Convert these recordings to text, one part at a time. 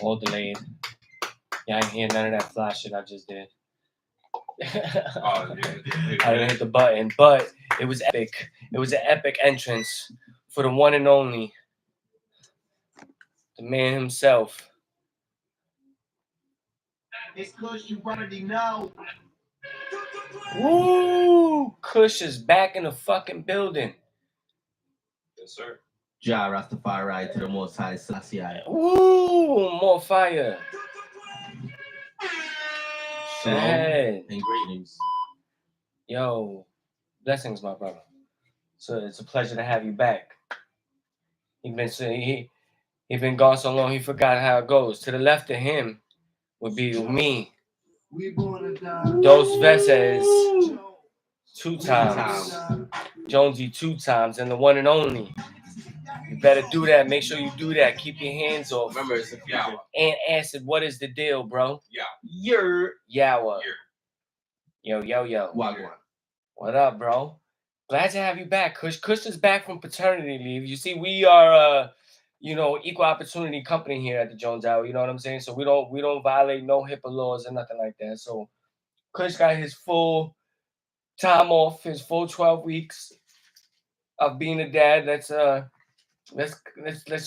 All delayed. Yeah, I ain't hear none of that flash shit I just did. I didn't hit the button, but it was epic. It was an epic entrance for the one and only, the man himself. It's Kush, you already know. Woo! Kush is back in the fucking building. Yes, sir. Ja Rastafari to the Most High Selassie. Woo! More fire. Shalom Hey. and greetings. Yo, blessings, my brother. So it's a pleasure to have you back. He been gone so long he forgot how it goes. To the left of him would be me. Dos veces, 2 times. Jonesy 2 times, and the one and only. You better do that. Make sure you do that. Keep your hands off. Remember, it's a Yawa. And Acid, what is the deal, bro? Yer. Yawa. Yer. Yo. Wagwan. What up, bro? Glad to have you back, Kush. Kush is back from paternity leave. You see, we are equal opportunity company here at the Jones Hour. You know what I'm saying? So we don't violate no HIPAA laws or nothing like that. So Kush got his full time off, his full 12 weeks of being a dad. Let's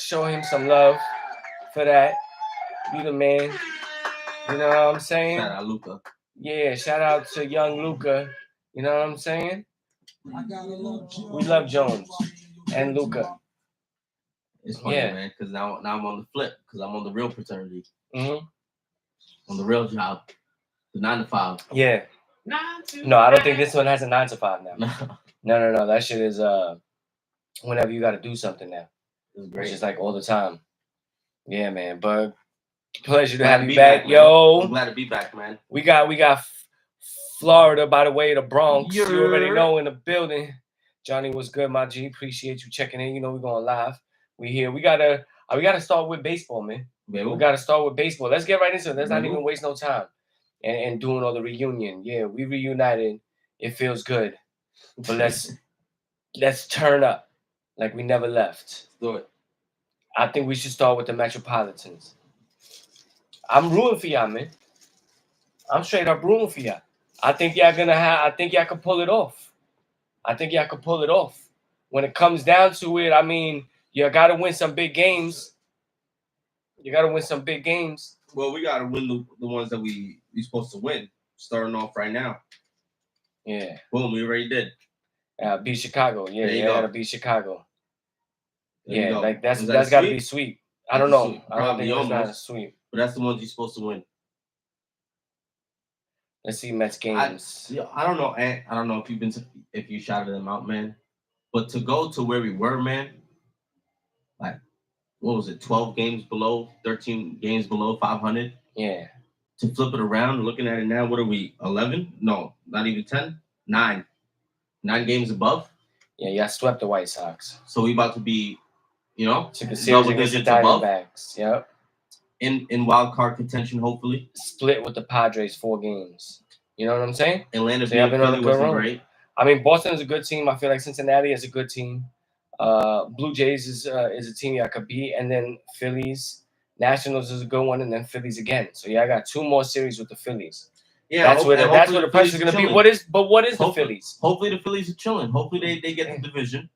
show him some love for that. Be the man. You know what I'm saying? Shout out Luca. Yeah, shout out to young Luca. You know what I'm saying? We love Jones and Luca. It's funny, man, because now I'm on the flip, because I'm on the real paternity. Mm-hmm. On the real job. The 9 to 5. Yeah. No, I don't think this one has a 9 to 5 now. No. That shit is whenever you got to do something now. It's great. It's just like all the time. Yeah, man. But pleasure to have you back, yo. I'm glad to be back, man. We got Florida by the way, the Bronx. You already know in the building. Johnny, what's good, my G? Appreciate you checking in. You know we're going live. We here. We gotta start with baseball, man. Baby. We gotta start with baseball. Let's get right into it. Let's not even waste no time. And doing all the reunion. Yeah, we reunited. It feels good. But let's turn up like we never left. Let's do it. I think we should start with the Metropolitans. I'm rooting for y'all, man. I'm straight up rooting for y'all. I think y'all can pull it off. When it comes down to it, I mean, you gotta win some big games. Well, we gotta win the ones that we supposed to win. Starting off right now. Yeah. Boom, we already did. Beat Chicago. Yeah, you gotta beat Chicago. Yeah, like that's gotta be sweet. I don't know. I don't think it's not a sweep. But that's the ones you're supposed to win. Let's see Mets games. I don't know. I don't know if you shouted them out, man. But to go to where we were, man, like what was it? 12 games below, 13 games below 500. Yeah. To flip it around, looking at it now, what are we? 11? No, not even 10. 9. 9 games above. Yeah, y'all swept the White Sox. So we about to be, took a series against the Diamondbacks. Yep. In wild card contention, hopefully. Split with the Padres 4 games. You know what I'm saying? Atlanta being Philly wasn't great. I mean, Boston is a good team. I feel like Cincinnati is a good team. Blue Jays is a team y'all could beat, and then Phillies. Nationals is a good one, and then Phillies again. So I got 2 more series with the Phillies. Yeah, that's where the pressure is going to be. What is the Phillies? Hopefully the Phillies are chilling. Hopefully they get the division,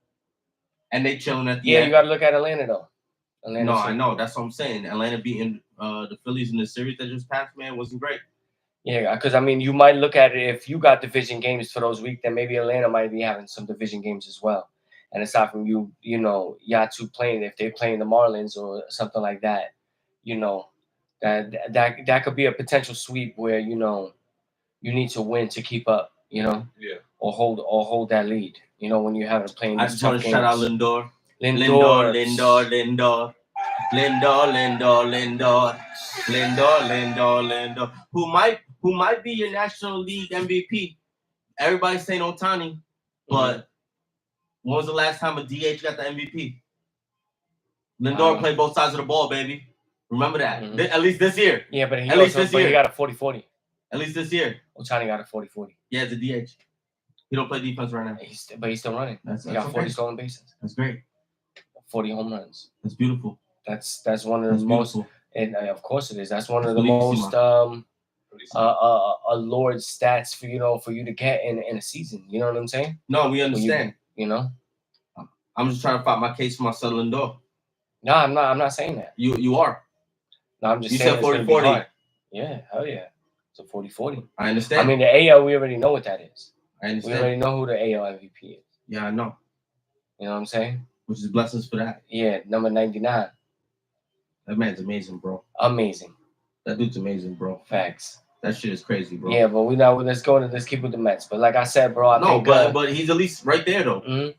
and they chilling at the end. Yeah, you got to look at Atlanta though. I know. That's what I'm saying. Atlanta beating the Phillies in the series that just passed, man, wasn't great. Yeah, because I mean, you might look at it if you got division games for those weeks, then maybe Atlanta might be having some division games as well. And aside from y'all 2 playing, if they're playing the Marlins or something like that, that could be a potential sweep where you need to win to keep up, Yeah. or hold that lead. When you have to play. I just want to shout out Lindor. Lindor. Who might be your National League MVP? Everybody's saying Ohtani, but when was the last time a DH got the MVP? Lindor played both sides of the ball, baby. Remember that. At least this year. Yeah, but he got a 40-40. At least this year. Ohtani got a 40-40. Yeah, it's a DH. He don't play defense right now. But he's still running. He got 40 stolen bases. That's great. 40 home runs. That's beautiful. That's one of the most. And of course it is. That's one of the Bellissima. most Bellissima. allured stats for for you to get in a season. You know what I'm saying? No, we When understand. you know. I'm just trying to fight my case for my son Lindor. No, I'm not. I'm not saying that. You are. No, I'm just You saying said it's gonna 40-40. be hard. Yeah, hell yeah. It's a 40-40. I understand. I mean, the AL, we already know what that is. I We understand. already know who the AL MVP is. Yeah, I know. You know what I'm saying? Which is blessings for that. Yeah, number 99. That man's amazing, bro. Amazing. That dude's amazing, bro. Facts. That shit is crazy, bro. Yeah, but let's keep with the Mets. But like I said, bro, I think but he's at least right there though. Mhm.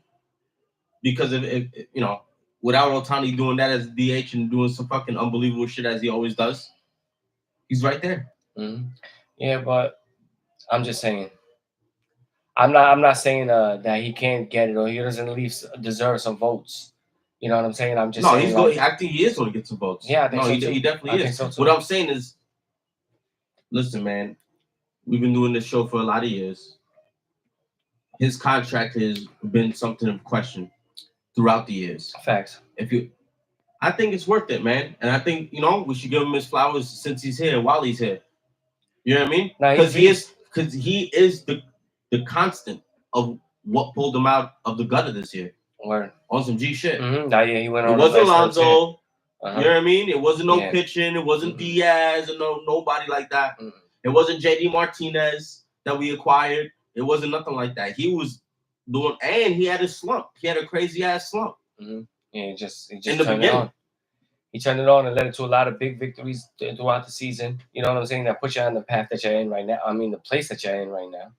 Because if you know, without Ohtani doing that as DH and doing some fucking unbelievable shit as he always does, he's right there. Mhm. Yeah, but I'm just saying. I'm not saying that he can't get it or he doesn't at least deserve some votes. You know what I'm saying? I'm just No, saying. he's going. I think he is going to get some votes. Yeah, I think no, so he, too. he definitely I is. think so too. What I'm saying is, listen, man, we've been doing this show for a lot of years. His contract has been something of question throughout the years. Facts. I think it's worth it, man, and I think we should give him his flowers since he's here, while he's here. You know what I mean? Nah, Because he is the constant of what pulled him out of the gutter this year. Word. On some G shit. Mm-hmm. Nah, yeah, he went It on. wasn't Alonso. Uh-huh. You know what I mean? It wasn't no Yeah. pitching. It wasn't Mhm. Diaz and nobody like that. Mhm. It wasn't JD Martinez that we acquired. It wasn't nothing like that. He was doing, and he had a slump. He had a crazy ass slump. Mm-hmm. Yeah, he just In the turned it beginning. on. He turned it on and led it to a lot of big victories throughout the season. You know what I'm saying? That puts you on the path that you're in right now. I mean, the place that you're in right now.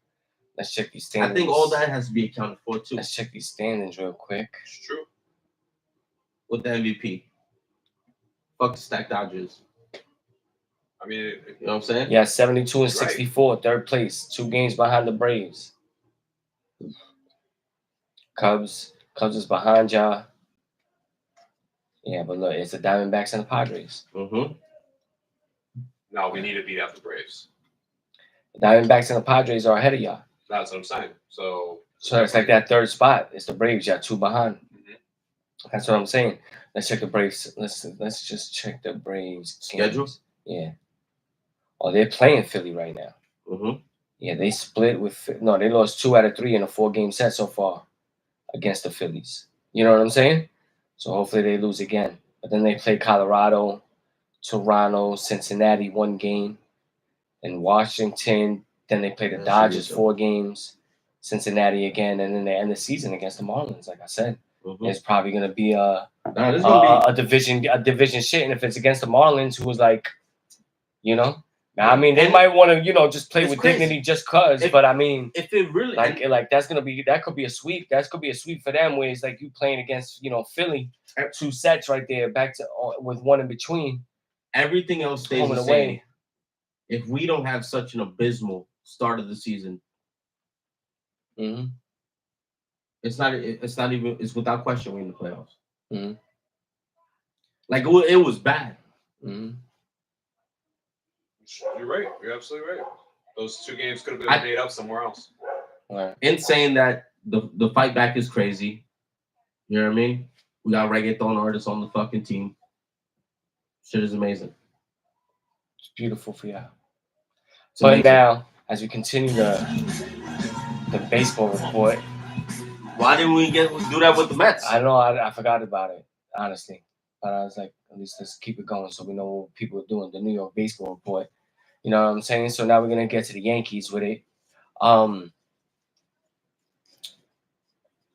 Let's check these standings. I think all that has to be accounted for too. Let's check these standings real quick. It's true. With the MVP. Fuck the stacked Dodgers. I mean, You know what I'm saying? Yeah, 72 and Right. 64, third place, 2 games behind the Braves. Cubs is behind y'all. Yeah, but look, it's the Diamondbacks and the Padres. Mm-hmm. no, we need to beat out the Braves. The Diamondbacks and the Padres are ahead of y'all. That's what I'm saying. So it's like that third spot. It's the Braves. Y'all 2 behind. Mhm. That's what I'm saying. Let's check the Braves. Let's just check the Braves Schedule? games. Yeah. Oh, they're playing Philly right now. Mm-hmm. Yeah, they split with they lost 2 out of 3 in a 4-game set so far against the Phillies. You know what I'm saying? So hopefully they lose again. But then they play Colorado, Toronto, Cincinnati 1 game, and Washington. Then they play the That Dodgers should be 4 games, Cincinnati again, and then they end the season against the Marlins. Like I said, Mm-hmm. it's probably gonna be a division shit. And if it's against the Marlins, who was like, now, I mean, they might want to, just play It's with crazy. dignity just cause. But I mean, if it really like that could be a sweep. That could be a sweep for them. Where it's like you playing against Philly, 2 sets right there, back to with 1 in between. everything else stays Home the and same. away. If we don't have such an abysmal start of the season, Mm-hmm. it's not even without question we're in the playoffs. Mhm. Like it was bad. Mm-hmm. You're right. You're absolutely right. Those 2 games could have been made up somewhere else. Right. In saying that, the fight back is crazy. You know what I mean? We got reggaeton artists on the fucking team. Shit is amazing. It's beautiful for y'all. It's But amazing. now, as we continue the baseball report, Why didn't we do that with the Mets? I don't know. I forgot about it, honestly. But I was like, at least let's keep it going so we know what people are doing. The New York baseball report. You know what I'm saying? So now we're gonna get to the Yankees with it.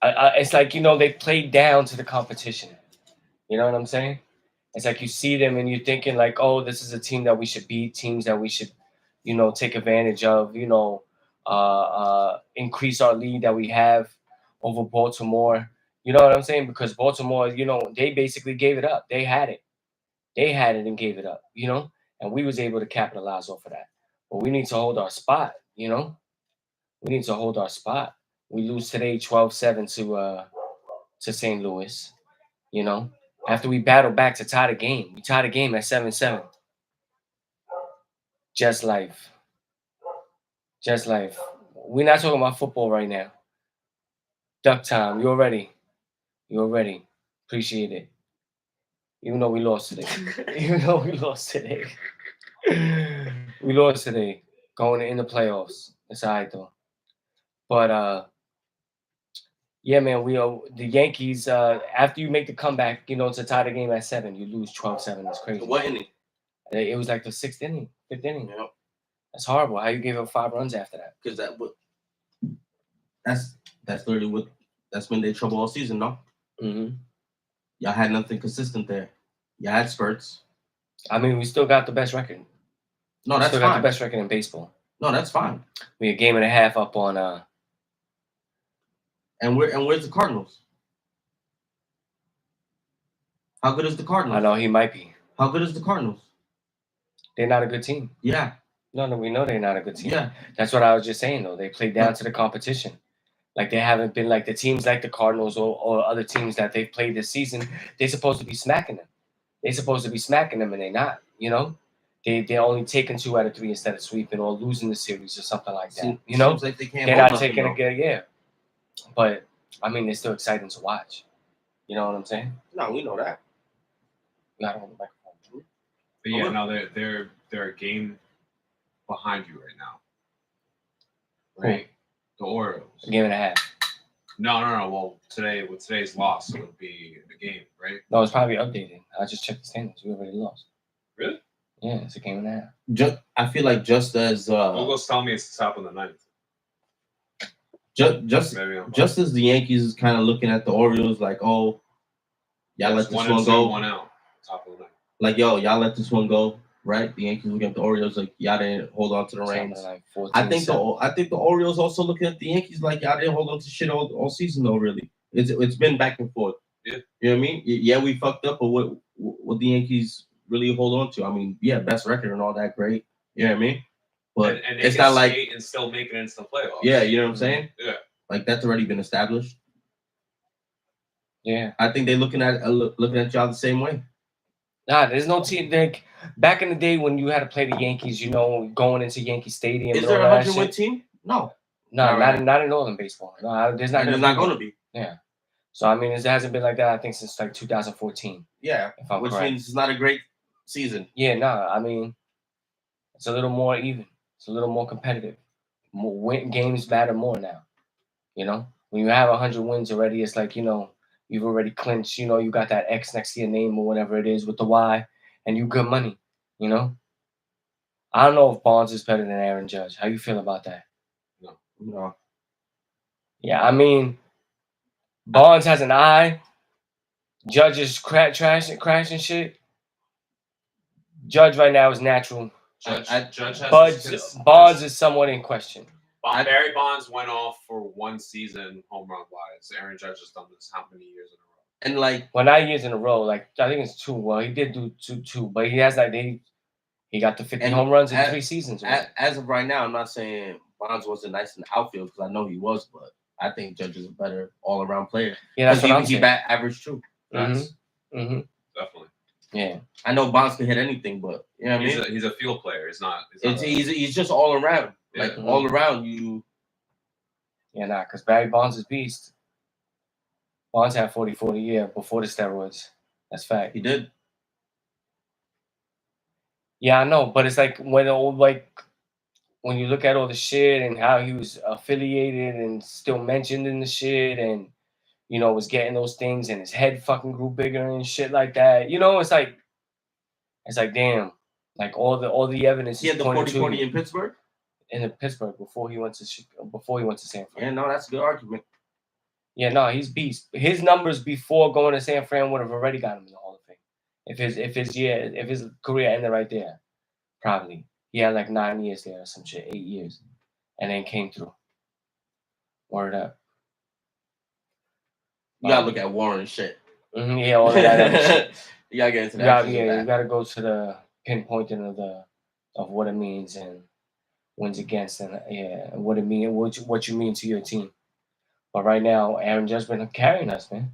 It's like they played down to the competition. You know what I'm saying? It's like you see them and you're thinking like, oh, this is a team that we should beat, teams that we should, take advantage of. Increase our lead that we have over Baltimore. You know what I'm saying? Because Baltimore, they basically gave it up. They had it. They had it and gave it up. And we was able to capitalize off of that. But we need to hold our spot. We need to hold our spot. We lose today 12-7 to St. Louis. After we battled back to tie the game. We tied the game at 7-7. Just life. Just life. We're not talking about football right now. Duck time. You're ready. Appreciate it. Even though we lost today. Even though we lost today. We lost today. Going in the playoffs. It's alright though. But yeah, man, the Yankees, after you make the comeback, to tie the game at 7, you lose 12-7. That's crazy. What inning? It was like the 6th inning, 5th inning. You know, That's horrible. How you gave up 5 runs after that? because that's literally that's been their trouble all season, no? Mm-hmm. Y'all had nothing consistent there. Y'all had spurts. I mean, we still got the best record. No, We that's still got fine. the best record in baseball. No, that's fine. We a game and a half up on And where's the Cardinals? How good is the Cardinals? I know he might be. How good is the Cardinals? They're not a good team. Yeah. No, we know they're not a good team. Yeah. That's what I was just saying though. They play down to the competition. Like they haven't been like the teams like the Cardinals or other teams that they've played this season. They're supposed to be smacking them. They're supposed to be smacking them and they're not, They're only taking 2 out of 3 instead of sweeping or losing the series or something like that. Seems like they can't They're hold not taking nothing, a good, yeah. But I mean, they're still exciting to watch. You know what I'm saying? No, we know that. I don't want the microphone. But yeah, no, they're a game behind you right now. Right? The Orioles. A game and a half. No. Well, with today's loss, it would be the game, right? No, it's probably updated. I just checked the standings. We already lost. Really? Yeah, it's a game and a half. I feel like just as Google's telling me it's the top of the 9th. Just as the Yankees is kind of looking at the Orioles like, oh, y'all let this one go. 1 out. Top of the 9th. Like, yo, y'all let this one go, right? The Yankees looking at the Orioles like, y'all didn't hold on to the reins. Like I think the Orioles also looking at the Yankees like, y'all didn't hold on to shit all season though. Really, it's been back and forth. Yeah. You know what I mean? Yeah, we fucked up, but what the Yankees really hold on to? I mean, yeah, best record and all that, great. You know what I mean? But and it's not like and still make it into the playoffs. Yeah, you know what I'm saying? Yeah. Like that's already been established. Yeah. I think they're looking at y'all the same way. Nah, there's no team. Like back in the day when you had to play the Yankees, going into Yankee Stadium. Is there a 100-win team? No. No, not in Northern baseball. No, there's not. There's not going to be. Yeah. So I mean, it hasn't been like that. I think since like 2014. Yeah, which means it's not a great season. Yeah, I mean, it's a little more even. It's a little more competitive. Games matter more now. When you have 100 wins already, it's like you've already clinched. You got that X next to your name or whatever it is with the Y, and you good money. I don't know if Bonds is better than Aaron Judge. How you feel about that? No. Yeah, I mean, Bonds has an eye. Judge is crashing shit. Judge right now is natural. Judge has Bonds is somewhat in question. Barry Bonds went off for 1 season home run wise. Aaron Judge has done this how many years in a row? And not years in a row. Like I think it's 2. Well, he did do two, but he has he got the 50 home runs in 3 seasons. As of right now, I'm not saying Bonds wasn't nice in the outfield because I know he was, but I think Judge is a better all-around player. Yeah, that's what I'm saying. He bat average too. Definitely. Yeah. I know Bonds can hit anything, but you know what I mean. He's a field player. He's just all around. Yeah. Like all around you. Yeah, because Barry Bonds is beast. Bonds had 40-40 year before the steroids. That's fact. He did. Yeah, I know, but it's like when you look at all the shit and how he was affiliated and still mentioned in the shit and was getting those things and his head fucking grew bigger and shit like that. It's like damn, like all the evidence. He had the 40-40 in Pittsburgh. In Pittsburgh before he went to San Fran. Yeah, no, that's a good argument. Yeah, no, he's beast. His numbers before going to San Fran would have already got him in the Hall of Fame. If his career ended right there, probably. He had like 9 years there or some shit, 8 years, and then came through. Word up. You gotta look at Warren shit. Yeah, all that shit. You gotta get into that. You gotta go to the pinpointing of what it means and wins against and what it mean, what you mean to your team. But right now, Aaron Judge been carrying us, man.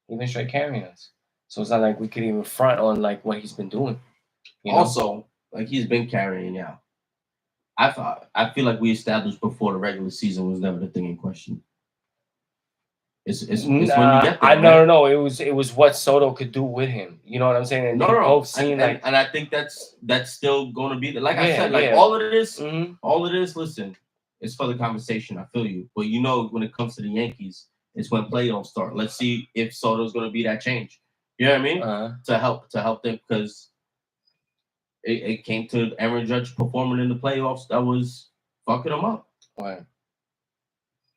He's been straight carrying us. So it's not like we could even front on like what he's been doing. Also, like he's been carrying out. I feel like we established before the regular season was never the thing in question. It's when you get there. No. It was what Soto could do with him. You know what I'm saying? And they both seem like, and I think that's still going to be there. Like I said, like yeah. all of this, Mhm. listen, it's for the conversation. I feel you, but you know, when it comes to the Yankees, it's when playoffs start. Let's see if Soto's going to be that change. You know what I mean? To help them, because it came to Aaron Judge performing in the playoffs that was fucking him up. Right.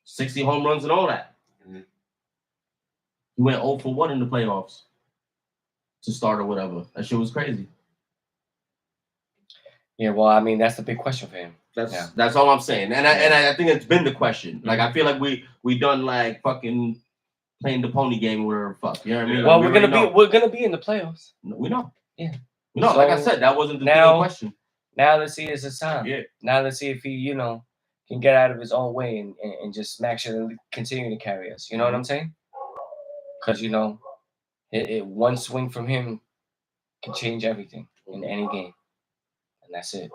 60 home runs and all that. Mm-hmm. He went 0 for 1 in the playoffs to start or whatever. That shit was crazy. Yeah, well, I mean, that's the big question for him. That's all I'm saying. And I think it's been the question. Like, I feel like we done like fucking playing the pony game or fuck. You know what I mean? Well, like, we're gonna be in the playoffs. We know. Yeah. We know. So like I said, that wasn't the big question. Now let's see it's his time. Yeah. Now let's see if he, can get out of his own way and just smack shit and continue to carry us. You know what I'm saying? Because one swing from him can change everything in any game, and that's it.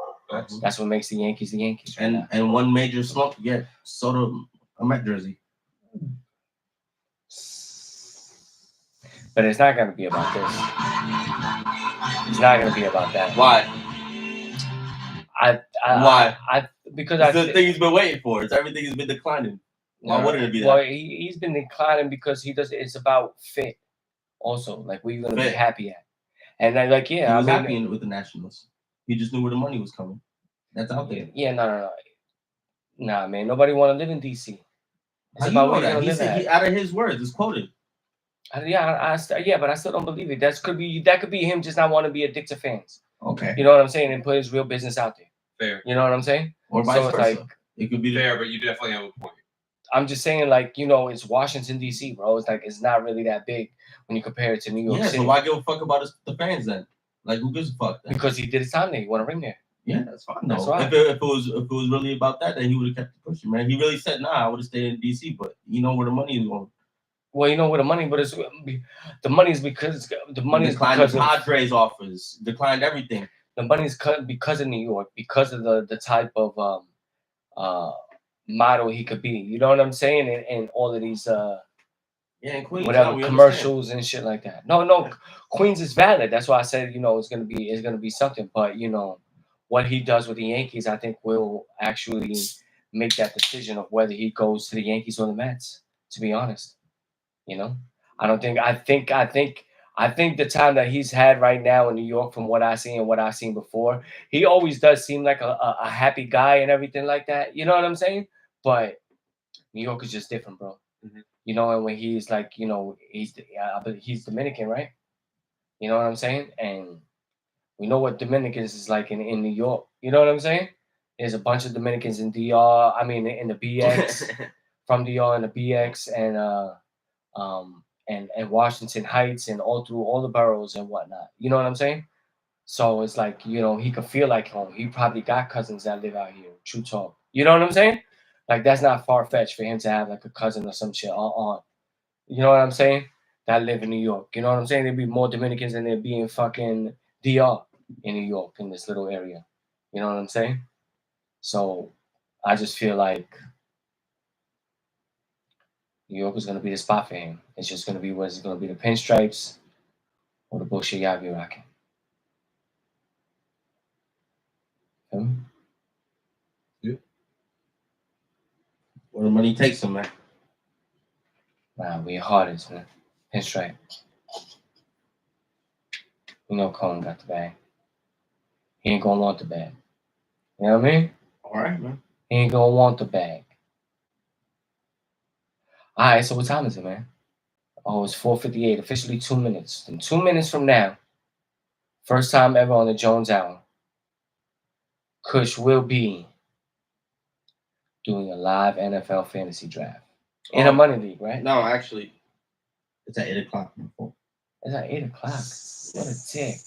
That's what makes the Yankees the Yankees. And one major slump, Soto, a Met jersey. But it's not gonna be about this. It's not gonna be about that. Why? Why? Because it's the thing he's been waiting for. It's everything he's been declining. Why wouldn't it be that? Well, he's been declining because he does. It's about fit. Also, like, where you gonna be happy at? And he was happy with the Nationals. He just knew where the money was coming. That's out there. Yeah, no. Nah, man. Nobody want to live in DC. It's about where you're gonna live. Out of his words, it's quoted. But I still don't believe it. That could be him just not want to be a dick to fans. Okay. You know what I'm saying? And put his real business out there. Fair. You know what I'm saying? Or vice versa. It could be fair, but you definitely have a point. I'm just saying, it's Washington, D.C., bro. It's like, it's not really that big when you compare it to New York City. So why give a fuck about the fans then? Like, who gives a fuck then? Because he did his time there. He won a ring there. Yeah, that's fine. That's right. If it was really about that, then he would have kept pushing, man. He really said, nah, I would have stayed in D.C., but you know where the money is going. Well, you know where the money, but the money is because declined the Padres offers, declined everything. The money's cut because of New York, because of the type of model he could be. You know what I'm saying? And all of these in Queens, whatever commercials and shit like that. No, Queens is valid. That's why I said, it's gonna be something. But what he does with the Yankees, I think will actually make that decision of whether he goes to the Yankees or the Mets. To be honest. I think the time that he's had right now in New York, from what I see and what I've seen before, he always does seem like a happy guy and everything like that. You know what I'm saying? But New York is just different, bro. Mm-hmm. And when he's like, he's Dominican, right? You know what I'm saying? And we know what Dominicans is like in New York. You know what I'm saying? There's a bunch of Dominicans in DR. I mean, in the BX, from DR and the BX, and Washington Heights, and all through all the boroughs and whatnot. You know what I'm saying? So it's like, he could feel like home. He probably got cousins that live out here. True talk. You know what I'm saying? Like, that's not far-fetched for him to have like a cousin or some shit on. You know what I'm saying? That live in New York. You know what I'm saying? There'd be more Dominicans than there'd be in fucking DR in New York, in this little area. You know what I'm saying? So I just feel like New York is going to be the spot for him. It's just going to be the pinstripes or the bullshit y'all be rocking. Yeah. Where the money takes him, man. Nah, we hardest, man. Pinstripe. Cohen got the bag. He ain't going to want the bag. You know what I mean? All right, man. He ain't going to want the bag. All right, so what time is it, man? Oh, it's 4:58. Officially 2 minutes. In 2 minutes from now, first time ever on the Jones Hour, Kush will be doing a live NFL fantasy draft in a money league, right? No, actually, it's at 8 o'clock. It's at 8 o'clock. What a dick.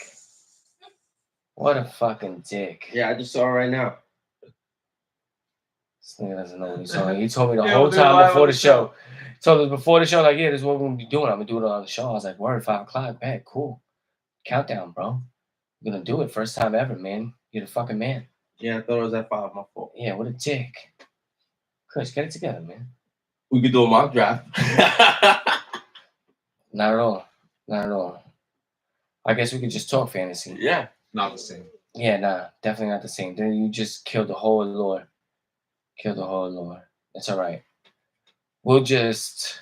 What a fucking dick. Yeah, I just saw it right now. This nigga doesn't know what he's talking. He told me the whole time before the show. He told us before the show, like, yeah, this is what we're going to be doing. I'm going to do it on the show. I was like, word, 5 o'clock. Bet, cool. Countdown, bro. We're going to do it. First time ever, man. You're the fucking man. Yeah, I thought it was at 5. My fault. Yeah, what a dick. Kush, get it together, man. We could do a mock draft. Not at all. Not at all. I guess we could just talk fantasy. Yeah. Not the same. Yeah, nah, definitely not the same. Then you just killed the whole lore. Kill the whole lore. It's all right. We'll just.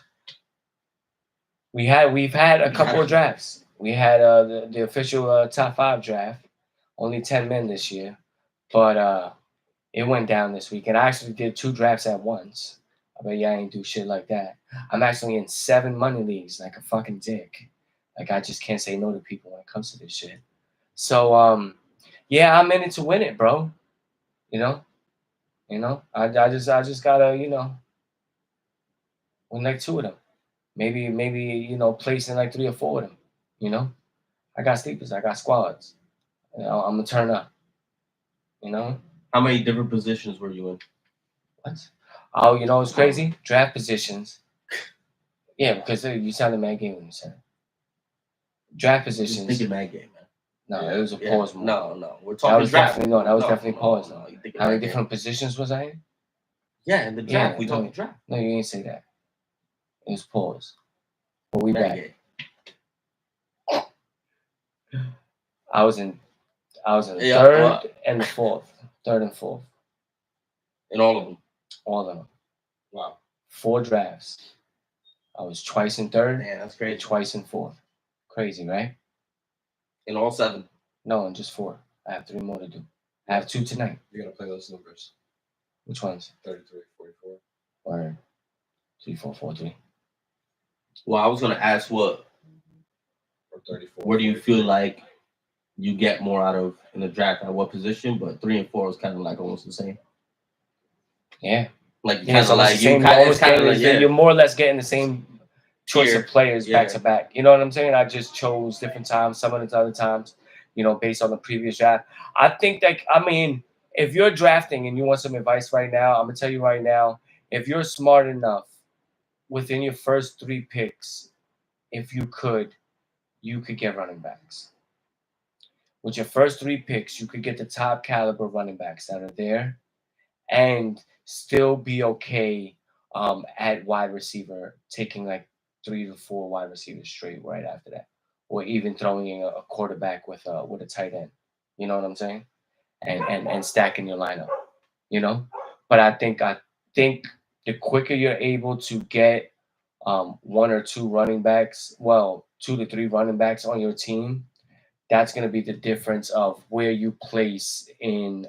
We've had a couple of drafts. We had the official top 5 draft. Only 10 men this year, but it went down this week. And I actually did 2 drafts at once. I bet I ain't do shit like that. I'm actually in 7 money leagues like a fucking dick. Like I just can't say no to people when it comes to this shit. So yeah, I'm in it to win it, bro. You know, I just gotta win like 2 of them. Maybe place in like 3 or 4 of them. I got sleepers, I got squads. I'm gonna turn up. How many different positions were you in? What? Oh, it's crazy. Draft positions. Yeah, because you sounded mad game when you said it. Draft Just positions. thinking mad game, man. No, it was a Yeah. pause. Move. No. We're That talking was draft. definitely that was definitely pause. No, you're thinking How many mad game. different positions was I in? Yeah, in the draft. Yeah, We no. talking draft. No, you ain't say that. It was pause. But we Mad back. game. I was in the Yeah, 3rd and the 4th. 3rd and 4th. In all of them. All of them. Wow. 4 drafts. I was twice in 3rd Man, that's and crazy. twice in 4th. Crazy, right? In all 7. No, in just 4. I have 3 more to do. I have 2 tonight. You gotta play those numbers. Which ones? 33, 44. Or 3, 4, 4, 3. Well, I was gonna ask Or 34. where do you 43. feel like you get more out of in the draft at what position? But 3 and 4 is kind of like almost the same. Yeah. Like Yeah, it's kind of almost like the same. you kind of like You're more or less getting the same choice Tier. of players Yeah. back to back. You know what I'm saying? I just chose different times. Some of the other times, based on the previous draft. I think that if you're drafting and you want some advice right now, I'm gonna tell you right now. If you're smart enough, within your first 3 picks, if you could get running backs. With your first 3 picks, you could get the top caliber running backs that are there, and still be okay at wide receiver, taking like 3 to 4 wide receivers straight right after that, or even throwing in a quarterback with a tight end. You know what I'm saying? And stacking your lineup. But I think the quicker you're able to get 1 or 2 running backs, 2 to 3 running backs on your team, that's going to be the difference of where you place in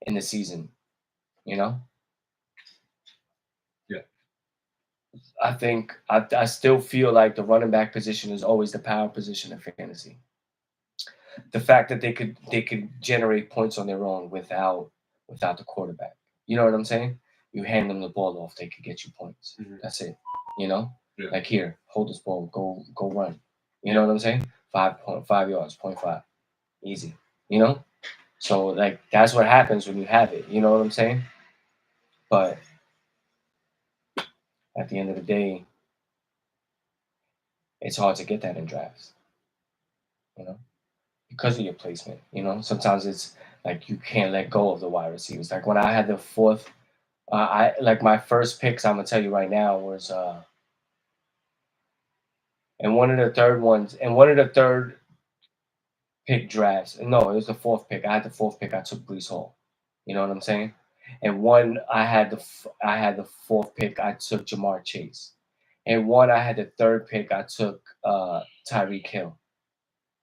the season. Yeah. I think I still feel like the running back position is always the power position in fantasy. The fact that they could generate points on their own without the quarterback. You know what I'm saying? You hand them the ball off, they could get you points. Mhm. That's it. Yeah. Like here, hold this ball, go run. You know what I'm saying? 5.5 yards, 0.5, easy. So like that's what happens when you have it. You know what I'm saying? But at the end of the day, it's hard to get that in drafts. Because of your placement. Sometimes it's like you can't let go of the wide receivers. Like when I had the 4th, I like my first picks. I'm gonna tell you right now was and one of the 3rd pick drafts. No, it was the 4th pick. I had the 4th pick. I took Breece Hall. You know what I'm saying? And one I had the 4th pick. I took Jamar Chase. And one I had the 3rd pick. I took Tyreek Hill.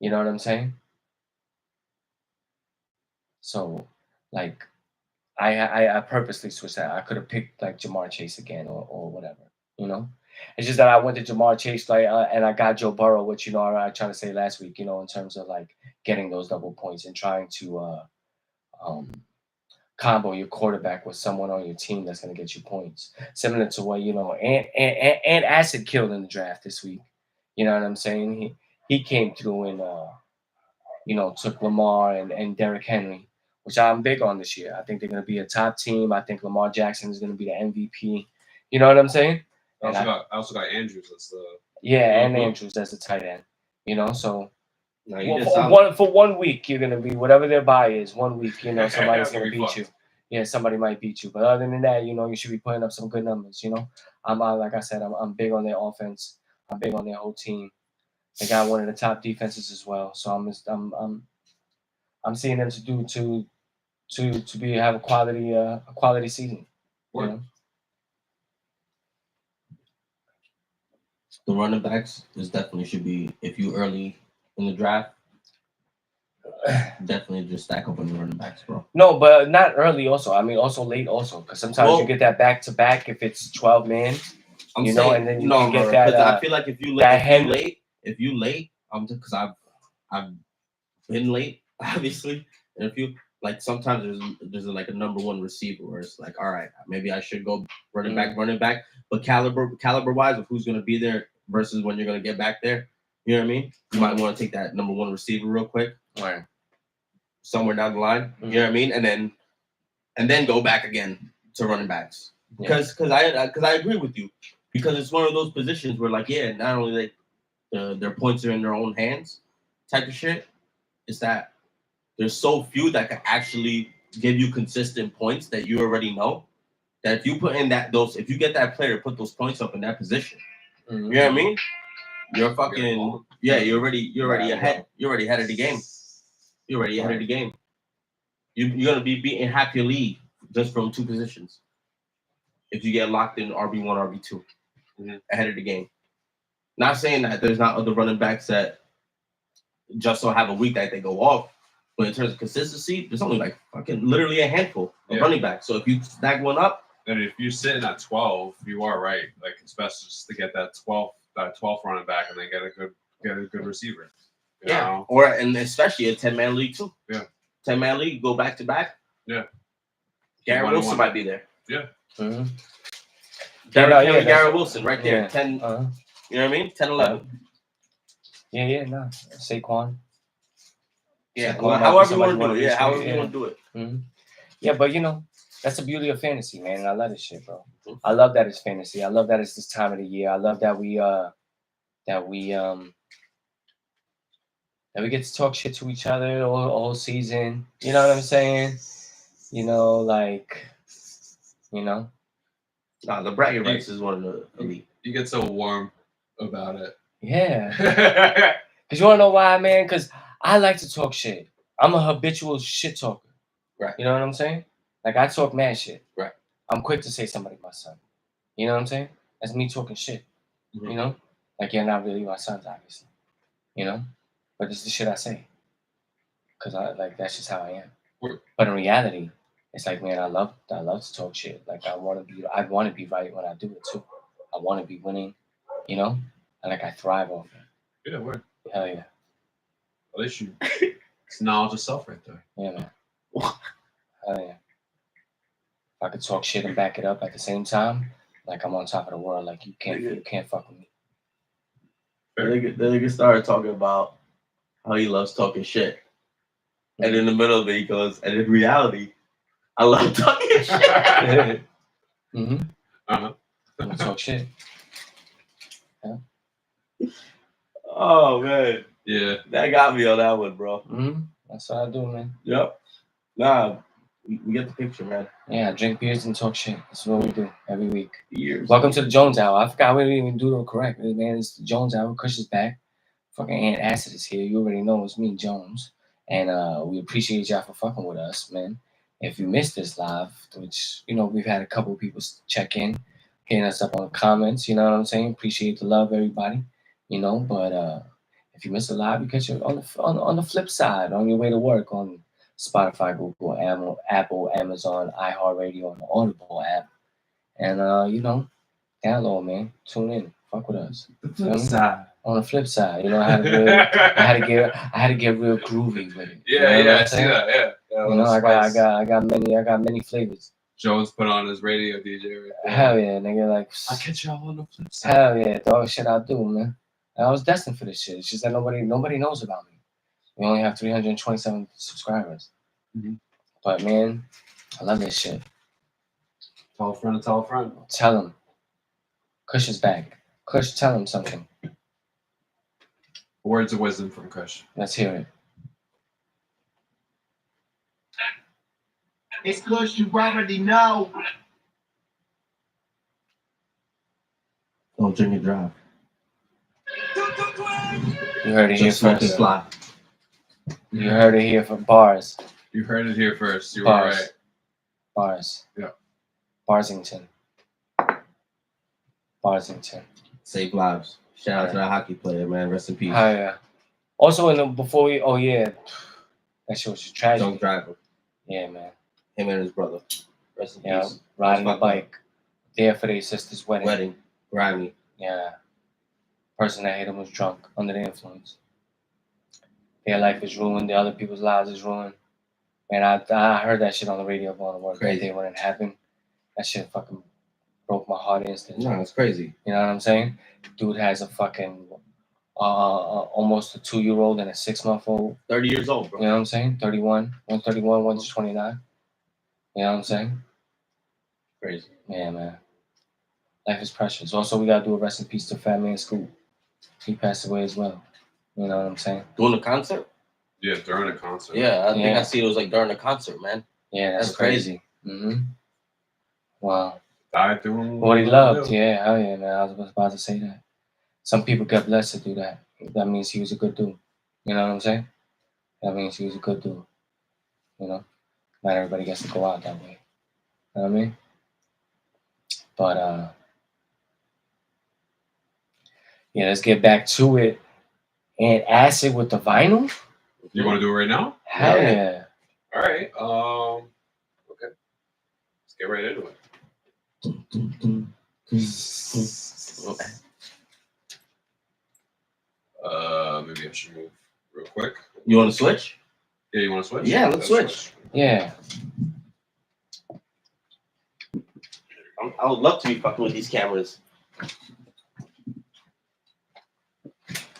You know what I'm saying? So, like, I purposely switched that. I could have picked like Jamar Chase again or whatever. It's just that I went to Jamar Chase and I got Joe Burrow, which I tried to say last week. In terms of like getting those double points and trying to combo your quarterback with someone on your team that's going to get you points, similar to what and Acid killed in the draft this week. You know what I'm saying? He came through and took Lamar and Derrick Henry, which I'm big on this year. I think they're going to be a top team. I think Lamar Jackson is going to be the MVP. You know what I'm saying? I also got Andrews as the and Andrews as the tight end. So No, you did solid. for 1 week, you're going to be whatever their buy is. 1 week, somebody's going to beat you. yeah, somebody might beat you. But other than that, you should be putting up some good numbers. I'm like I said, I'm big on their offense. I'm big on their whole team. They got one of the top defenses as well. So I'm seeing them to do to be have a quality season. The running backs is definitely should be, if you early in the draft, definitely just stack up on the running backs, bro. No, but not early. Also, I mean, also late. Also, because sometimes Well, you get that back to back if it's 12 man. I'm You saying, know, and then you no, can get bro, that. because I feel like if you late, because I've been late, obviously, and if you like, sometimes there's like a number one receiver where it's like, all right, maybe I should go running back, but caliber wise of who's gonna be there versus when you're gonna get back there, you know what I mean? You might want to take that number one receiver real quick, Right. somewhere down the line, you know what I mean, and then go back again to running backs, because I agree with you, because it's one of those positions where, like, yeah, not only like their points are in their own hands, type of shit. It's that there's so few that can actually give you consistent points that you already know. That if you put in if you get that player to put those points up in that position, you know what I mean? You're fucking You're already ahead. You're already ahead of the game. You're already ahead of the game. You're gonna be beating half your league just from two positions. If you get locked in RB1, RB2, ahead of the game. Not saying that there's not other running backs that just so have a week that they go off, but in terms of consistency, there's only like fucking literally a handful of running backs. So if you stack one up, and if you're sitting at 12, you are right. Like, especially just to get that 12th running back and then get a good receiver. You know? And especially a 10-man league too. Yeah. 10-man league, go back to back. Yeah. Garrett Wilson might be there. Yeah. Mm-hmm. Garrett Wilson right there. 10. You know what I mean? 10, 11. Yeah, no. Saquon. Yeah, well, however you want to do it. Yeah, however you want to do it. Mm-hmm. Yeah, but that's the beauty of fantasy, man. And I love this shit, bro. I love that it's fantasy. I love that it's this time of the year. I love that we get to talk shit to each other all season. You know what I'm saying? Nah, the bragging rights is one of the elite. You get so warm about it. Yeah. Because you want to know why, man? Because I like to talk shit. I'm a habitual shit talker. Right. You know what I'm saying? Like, I talk mad shit. Right. I'm quick to say somebody my son. You know what I'm saying? That's me talking shit. Mm-hmm. You know? Like, you're not really my sons, obviously. You know? But it's the shit I say. Because that's just how I am. But in reality, it's like, man, I love to talk shit. Like, I want to be right when I do it too. I want to be winning, and like I thrive off it. Yeah, word. Hell yeah. At least it's knowledge of self right there. Yeah, man. Hell yeah. If I could talk shit and back it up at the same time, like I'm on top of the world. Like you can't fuck with me. The nigga started talking about how he loves talking shit. And in the middle of it, he goes, and in reality, I love talking shit. Talk shit. Yeah. Oh, man. Yeah. That got me on that one, bro. That's what I do, man. Yep. Nah, we get the picture, man. Yeah, drink beers and talk shit. That's what we do every week. Years. Welcome to the Jones Hour. I forgot we didn't even do it correct. Man, it's the Jones Hour. Kush is back. Fucking Aunt Acid is here. You already know it's me, Jones. And we appreciate y'all for fucking with us, man. If you missed this live, which, we've had a couple of people check in, hitting us up on the comments, you know what I'm saying? Appreciate the love, everybody. But if you missed the live, you catch it on the flip side, on your way to work, on Spotify, Google, Apple, Amazon, iHeartRadio, on the Audible app. And, download, man. Tune in. Fuck with us. The flip side. On the flip side, I had to get real groovy with it. Yeah, I see that. Yeah. I got many flavors. Jones put on his radio DJ right there. Hell yeah, nigga! Like I catch y'all on the flip side. Hell yeah, dog shit I do, man. I was destined for this shit. It's just that nobody knows about me. We only have 327 subscribers. But man, I love this shit. Tell a friend to tell a friend. Tell him. Kush is back. Kush, tell him something. Words of wisdom from Kush. Let's hear it. It's cause you already know. Don't drink and drive. You heard it here Just smoke first. and fly. You heard it here from Bars. You heard it here first. You were Bars. right. Bars. Yeah. Barsington. Barsington. Save lives. Shout out to that hockey player, man. Rest in peace. Oh yeah. Also, before we, that shit was just tragic. Drunk driver. Yeah, man. Him and his brother. Rest in Yeah, peace. riding a Fucked up. bike, there for their sister's wedding. Wedding. Grimy. Yeah. Person that hit him was drunk, under the influence. Their life is ruined. The other people's lives is ruined. Man, I heard that shit on the radio going to work that day when it happened. That shit fucking broke my heart instantly. No, it's crazy. You know what I'm saying? Dude has a fucking almost a 2-year-old and a 6-month-old. 30 years old, bro. You know what I'm saying? 31. One's 31, one's 29. You know what I'm saying? Crazy. Yeah, man. Life is precious. Also, we gotta do a rest in peace to Fat Man Scoop. He passed away as well. You know what I'm saying? Doing the concert? Yeah, during a concert. Yeah, I think Yeah. I see it was like during the concert, man. Yeah, that's crazy. Mm-hmm. Wow. Died doing What he loved. Yeah, hell yeah, man. I was about to say that. Some people get blessed to do that. That means he was a good dude. You know what I'm saying? That means he was a good dude. You know? Not everybody gets to go out that way. You know what I mean? But yeah, let's get back to it. And acid with the vinyl? You want to do it right now? Hell yeah. All right. Okay. Let's get right into it. Maybe I should move real quick. You want to switch? Yeah, you want to switch? Yeah, let's switch. Yeah. I would love to be fucking with these cameras.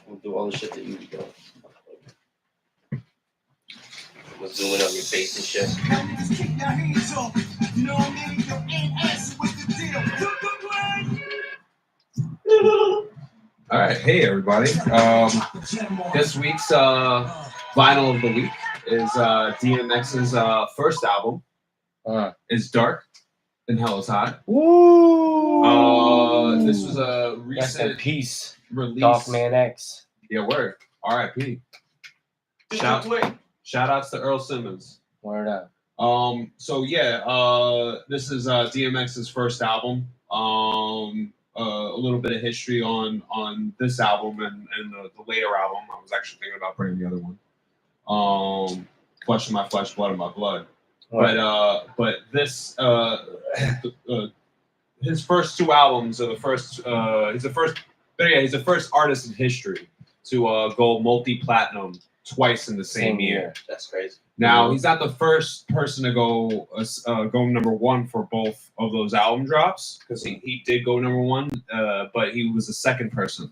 We'll do all the shit that you be doing. We'll zoom in on your face and shit. All right. Hey, everybody. This week's vinyl of the week is DMX's first album. It's Dark and Hell is Hot. Woo! This was a Rest in recent peace. release. Darkman X. Yeah, word. R.I.P. Shout outs to Earl Simmons. Word up. So yeah, this is DMX's first album. A little bit of history on this album and the later album. I was actually thinking about bringing the other one. Flesh of My Flesh, Blood of My Blood. But this his first two albums are the first. He's the first artist in history to go multi-platinum twice in the same year. That's crazy. Now he's not the first person to go number one for both of those album drops, because he did go number one, but he was the second person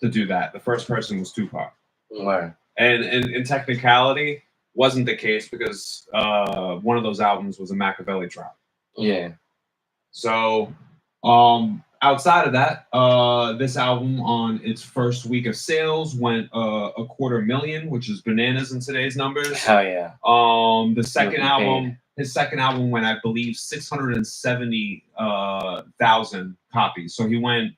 to do that. The first person was Tupac. Word. And in technicality, wasn't the case because one of those albums was a Machiavelli drop. Yeah. So outside of that, this album on its first week of sales went 250,000, which is bananas in today's numbers. Hell yeah. The second album, his second album went, I believe, 670,000 copies. So he went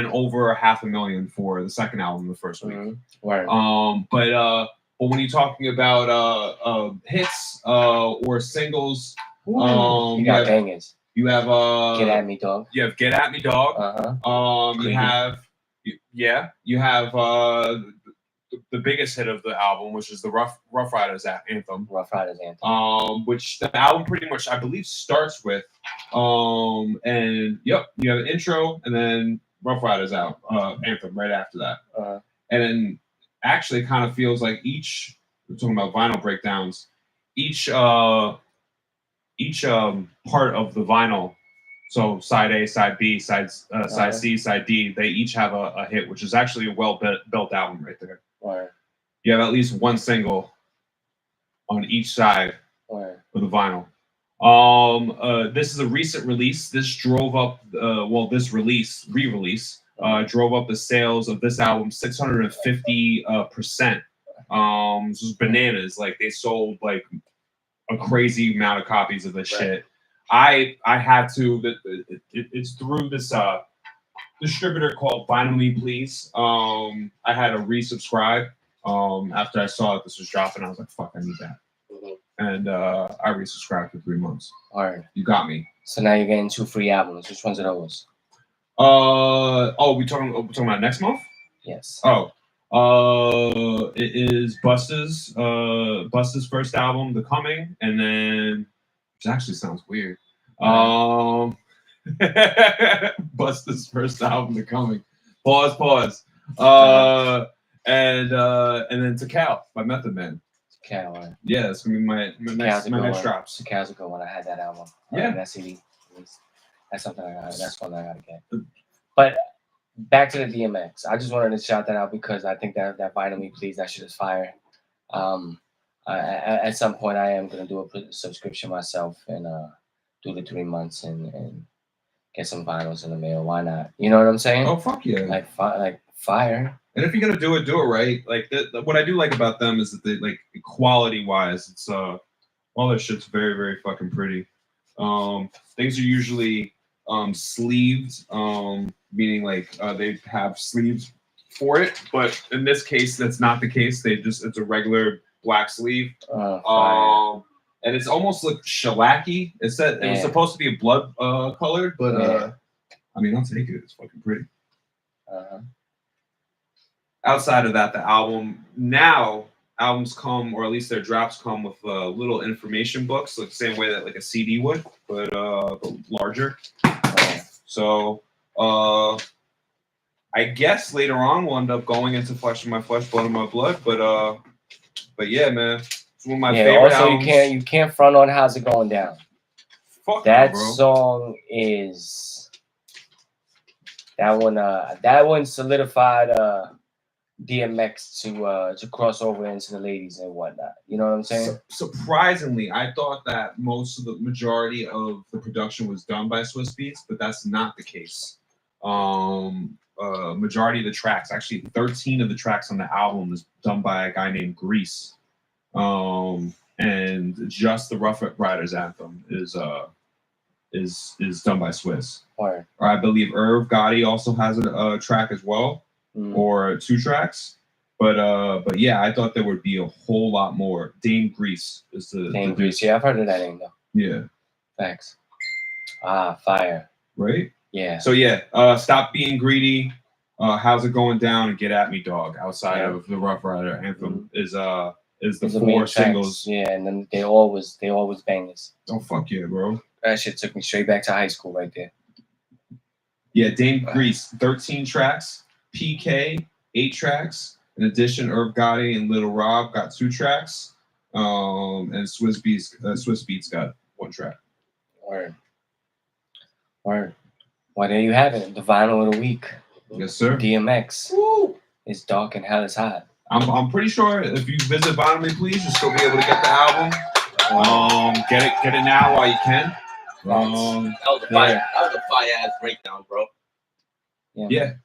over 500,000 for the second album the first week. Word. But when you're talking about hits or singles, you got bangers. you have Get At Me, Dog. You have Get At Me, Dog. You have the biggest hit of the album, which is the Rough Riders anthem. Rough Riders anthem. Which the album pretty much, I believe, starts with. And yep, you have an intro and then Rough Riders anthem right after that. And then actually kind of feels like we're talking about vinyl breakdowns, each part of the vinyl, so side A, side B, side C, side D, they each have a hit, which is actually a well-built album right there. Word. You have at least one single on each side Word. of the vinyl. This is a recent release. This drove up, this re-release, drove up the sales of this album 650%. This is bananas. Like, they sold like a crazy amount of copies of this Right. shit. I had to. It's through this distributor called Vinyl Me Please. I had to resubscribe after I saw that this was dropping. I was like, fuck, I need that. Mhm. And I resubscribed for 3 months. Word. You got me. So now you're getting 2 free albums. Which ones are those? We talking about next month? Yes. It is Busta's first album, The Coming, and then which actually sounds weird. Busta's first album, The Coming. Pause. And then Takal by Method Man. Cal, right? Yeah, that's gonna be my next drops. Cal's a good one. I had that album. Yeah. That CD. That's something that's one I gotta get. But back to the DMX. I just wanted to shout that out because I think that Vinyl Me Please, that shit is fire. At some point I am gonna do a subscription myself and do the 3 months and get some vinyls in the mail. Why not? You know what I'm saying? Oh fuck yeah! Like fire. And if you're gonna do it right. Like what I do like about them is that they like quality wise, it's all their shit's very very fucking pretty. Things are usually sleeved, meaning like they have sleeves for it, but in this case that's not the case. It's a regular black sleeve. And it's almost like shellacky. It was supposed to be a blood colored, but I mean I'll take it. It's fucking pretty. Outside of that, the albums come, or at least their drops come with little information books, like the same way that like a CD would, but larger. So I guess later on we'll end up going into Flesh of My Flesh, Blood of My Blood. But yeah, man, it's one of my favorite also, albums. you can't front on How's It Going Down. Fuck that no, bro. song is that one solidified DMX to cross over into the ladies and whatnot. You know what I'm saying? Surprisingly, I thought that most of the majority of the production was done by Swiss Beats, but that's not the case. Majority of the tracks, actually 13 of the tracks on the album, is done by a guy named Grease. And just the Rough Riders anthem is done by Swiss. Or I believe Irv Gotti also has a track as well. Or 2 tracks, but yeah, I thought there would be a whole lot more. Dame Grease is the Dame Grease. Yeah, I've heard of that name though. Yeah, thanks. Fire. Right? Yeah. So yeah, Stop Being Greedy. How's It Going Down and Get At Me Dog. Outside of the Rough Rider anthem is the 4 singles. Yeah, and then they always bangers. Oh fuck yeah, bro. That shit took me straight back to high school right there. Yeah, Dame Grease, 13 tracks. PK, 8 tracks. In addition, Irv Gotti and Little Rob got 2 tracks. And Swiss Beats got 1 track. Word. Well, there you have it. The vinyl of the week. Yes, sir. DMX. Woo! It's dark and hell is hot. I'm pretty sure if you visit Vinyl Me Please, you'll still be able to get the album. Get it now while you can. That was a fire ass breakdown, bro. Yeah.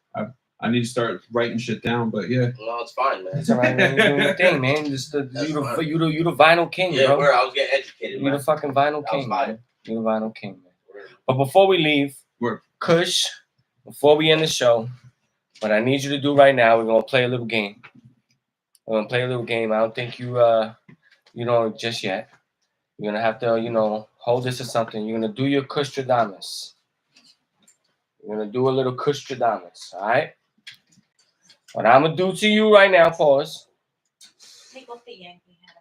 I need to start writing shit down, but yeah. No, it's fine, man. It's all right, man. You're doing your thing, man. You the vinyl king, Yeah, bro. bro. I was getting educated, You man. the fucking vinyl king, man. You the vinyl king, man. Word. But before we leave, Word. Kush, before we end the show, what I need you to do right now, we're gonna play a little game. I don't think you know just yet. You're gonna have to, hold this or something. You're gonna do your Kustradamus. You're gonna do a little Kustradamus, all right? What I'm gonna do to you right now, pause. Take off the Yankee hat.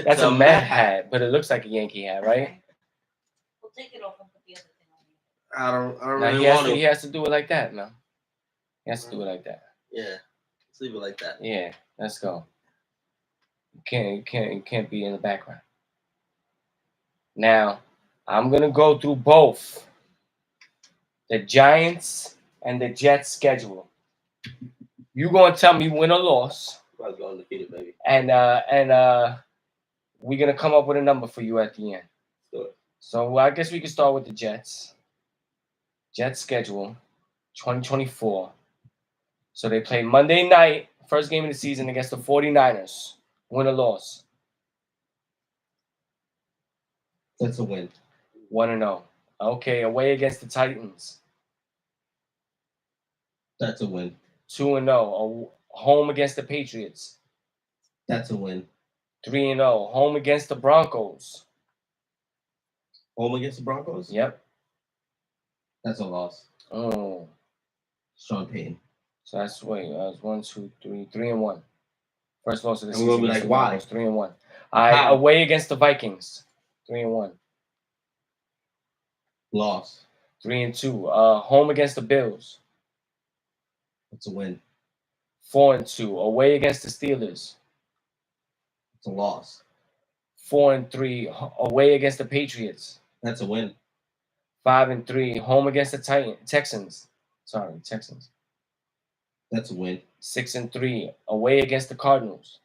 That's a Met hat, but it looks like a Yankee hat, right? We'll take it off and put the other thing on. I don't Now, really want to. he has to do it like that, man. He has to do it like that. Yeah, let's leave it like that. Yeah, let's go. You can't be in the background. Now, I'm gonna go through both the Giants and the Jets schedule. You gonna tell me win or loss, I was going to defeat it, baby. and we're gonna come up with a number for you at the end. Do it. So I guess we can start with the Jets. Jets schedule, 2024. So they play Monday night, first game of the season against the 49ers. Win or loss? That's a win. 1-0. Okay, away against the Titans. That's a win. 2-0. Home against the Patriots. That's a win. 3-0. Home against the Broncos. Home against the Broncos? Yep. That's a loss. Oh. Sean Payton. So that's 1, 2, 3, 3-1. First loss of the And we're season. gonna be against like, the why? Broncos, 3-1. All right, How? away against the Vikings. 3-1. Loss. 3-2. Home against the Bills. That's a win. 4-2. Away against the Steelers. It's a loss. 4-3. Away against the Patriots. That's a win. 5-3. Home against the Texans. Sorry, Texans. That's a win. 6-3. Away against the Cardinals.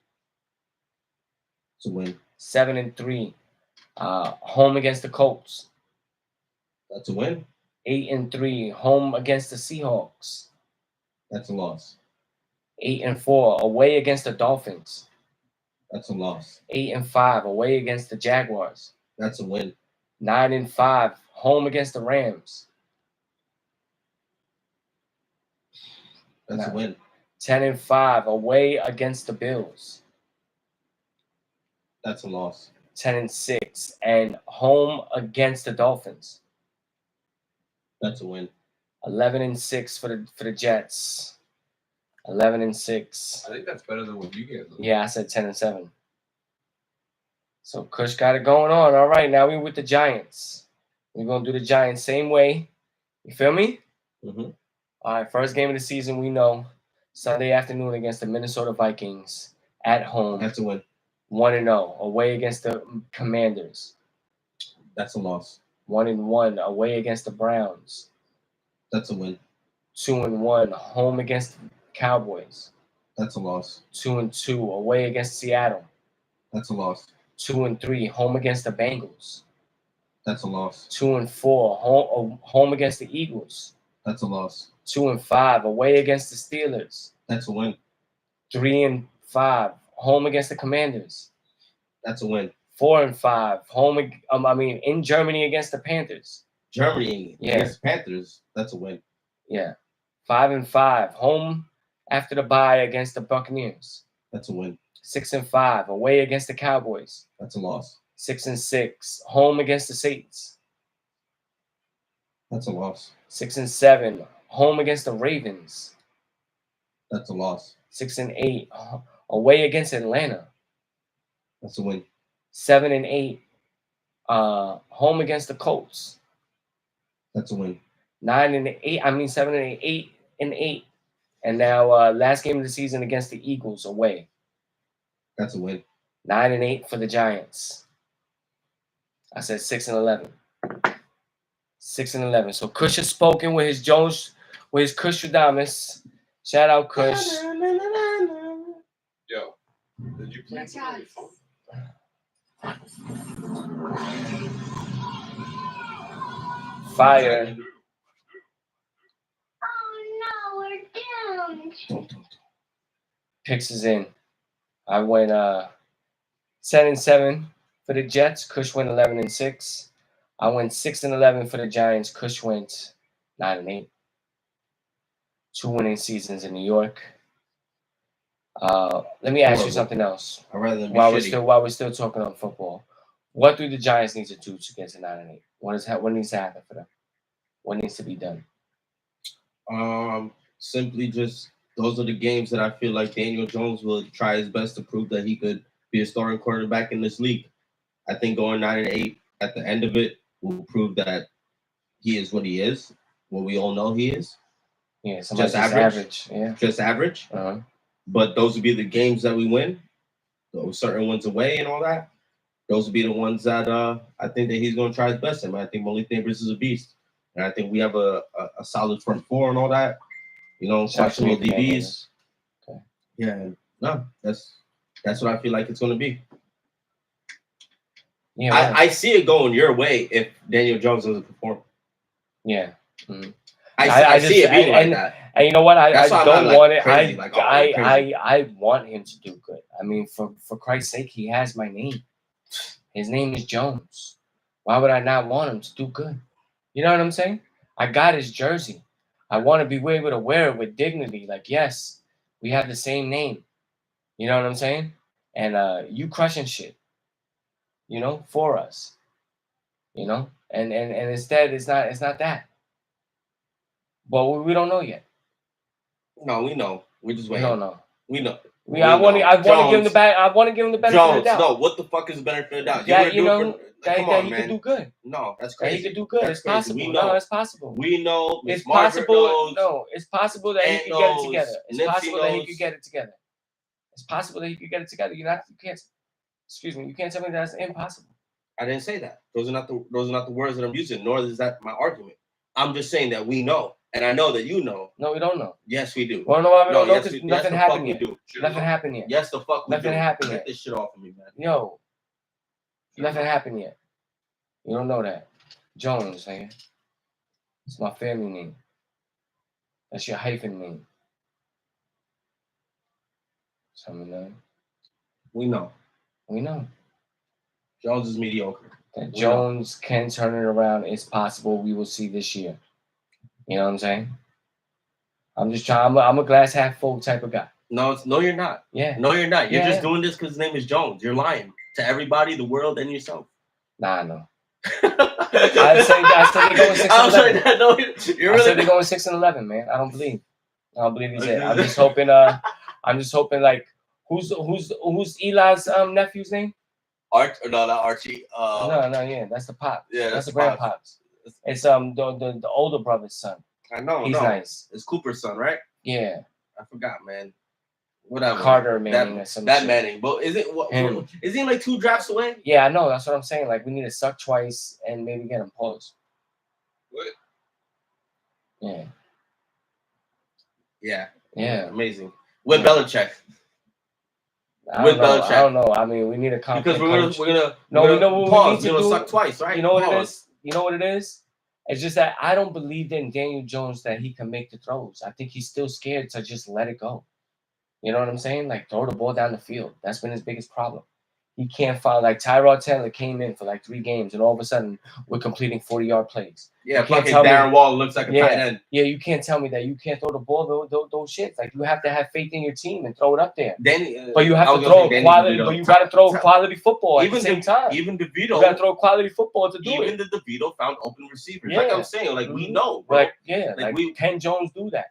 It's a win. 7-3. Home against the Colts. That's a win. 8-3. Home against the Seahawks. That's a loss. 8-4. Away against the Dolphins. That's a loss. 8-5. Away against the Jaguars. That's a win. 9-5. Home against the Rams. That's a win. 10-5. Away against the Bills. That's a loss. 10-6. And home against the Dolphins. That's a win. 11-6 for the Jets. 11-6. I think that's better than what you gave them. Yeah, I said 10-7. So Kush got it going on. All right, now we're with the Giants. We're gonna do the Giants same way. You feel me? Mm-hmm. All right, first game of the season, we know. Sunday afternoon against the Minnesota Vikings at home. That's a win. 1-0. Away against the Commanders. That's a loss. 1-1. Away against the Browns. That's a win. 2-1. Home against the Cowboys. That's a loss. 2-2. Away against Seattle. That's a loss. 2-3. Home against the Bengals. That's a loss. 2-4. Home against the Eagles. That's a loss. 2-5. Away against the Steelers. That's a win. 3-5. Home against the Commanders. That's a win. 4-5. Home. In Germany against the Panthers. Germany Yeah. against the Panthers. That's a win. Yeah. 5-5. Home after the bye against the Buccaneers. That's a win. 6-5. Away against the Cowboys. That's a loss. 6-6. Home against the Saints. That's a loss. 6-7. Home against the Ravens. That's a loss. 6-8. Away against Atlanta. That's a win. 7-8. Home against the Colts. That's a win. 9-8. 7-8. 8-8. And now last game of the season against the Eagles away. That's a win. 9-8 for the Giants. I said 6-11. 6-11. So Kush has spoken with his Kushadamus. Shout out Kush. Yo, did you play something on your phone? Fire. Oh no, we're doomed. Picks is in. I went 10-7 for the Jets. Kush went 11-6. I went 6-11 for the Giants. Kush went 9-8. 2 winning seasons in New York. Let me ask you something else. I'd rather than be While shitty. we're still talking on football, what do the Giants need to do to get to 9-8? What needs to happen for them? What needs to be done? Simply just those are the games that I feel like Daniel Jones will try his best to prove that he could be a starting quarterback in this league. I think going 9-8 at the end of it will prove that he is what he is, what we all know he is. Yeah, somebody Just average. Yeah. Just average. Uh-huh. But those would be the games that we win. Those certain ones away and all that. Those would be the ones that I think that he's going to try his best in. I think Malik Neighbors is a beast. And I think we have a solid front four and all that. You know, questionable DBs. Okay. Yeah. No, that's what I feel like it's going to be. Yeah. I see it going your way if Daniel Jones doesn't perform. Yeah. Mm-hmm. I see it being like that. And you know what? I That's why I'm don't not, like, want it. crazy, like, oh, crazy. I want him to do good. I mean, for Christ's sake, he has my name. His name is Jones. Why would I not want him to do good? You know what I'm saying? I got his jersey. I want to be able to wear it with dignity. Like, yes, we have the same name. You know what I'm saying? And you crushing shit, for us. And instead it's not that. But we don't know yet. No, we know. We're just We waiting. don't know. We know. I want to give him the Jones, back. I want to give him the benefit of the Jones, doubt. no, what the fuck is the benefit of the doubt? That Come that on, he man. could do good. No, that's That crazy. he could do good. That's It's crazy. possible. We know. No, it's possible. We know. It's Miss Margaret possible. knows. No, it's possible that he Ant could get it knows, together. It's Nipsey possible that he knows. could get it together. It's possible that he could get it together. You can't. Excuse me. You can't tell me that's impossible. I didn't say that. Those are not the words that I'm using. Nor is that my argument. I'm just saying that we know, and I know that you know. No, we don't know. Yes, we do. Well, no, why we don't know? yes, Because yes, nothing the happened fuck yet. we do. Nothing happened yet. Yes, the fuck we Nothing do. happened Get yet. this shit off of me, man. Yo, nothing happened yet. You don't know that. Jones, nigga. It's my family name. That's your hyphen name. So we know. We know. We know. Jones is mediocre. That Jones can turn it around. It's possible we will see this year. You know what I'm saying? I'm just trying. I'm a glass half full type of guy. No, you're not. Yeah. No, you're not. You're Yeah. just doing this because his name is Jones. You're lying to everybody, the world, and yourself. Nah, no. I said they're going 6 and 11. No, you're I said really. they're going 6 and 11, man. I don't believe he's it. I'm just hoping. Like, who's Eli's nephew's name? Not Archie. No, yeah, that's the pop. Yeah, that's the Pops. grandpops. It's the older brother's son. I know. He's nice. It's Cooper's son, right? Yeah, I forgot, man. Whatever. Carter Manning or some that shit. Manning. But is it what? Him. Is he like 2 drafts away? Yeah, I know. That's what I'm saying. Like, we need to suck twice and maybe get him paused. What? Yeah. Yeah. Amazing. With Belichick. I With don't know. Belichick. I don't know. I mean, we need a Because competent we're coach. gonna No, we're we know gonna what we pause. need to We're gonna do. suck twice, right? You know what it Pause. is? You know what it is? It's just that I don't believe in Daniel Jones that he can make the throws. I think he's still scared to just let it go. You know what I'm saying? Like, throw the ball down the field. That's been his biggest problem. He can't find, like, Tyrod Taylor came in for like 3 games, and all of a sudden we're completing 40-yard plays. Yeah, You can't fucking tell me- Darren Waller looks like a tight end. Yeah, you can't tell me that you can't throw the ball, those shits. Like, you have to have faith in your team and throw it up there. But you have to throw quality. But you got to throw quality football at the same time. Even DeVito, You got to throw quality football to do even it. the DeVito found open receivers. Yeah. Like I'm saying, like we Mhm. know, bro. Like, yeah, Like, we- can Jones do that?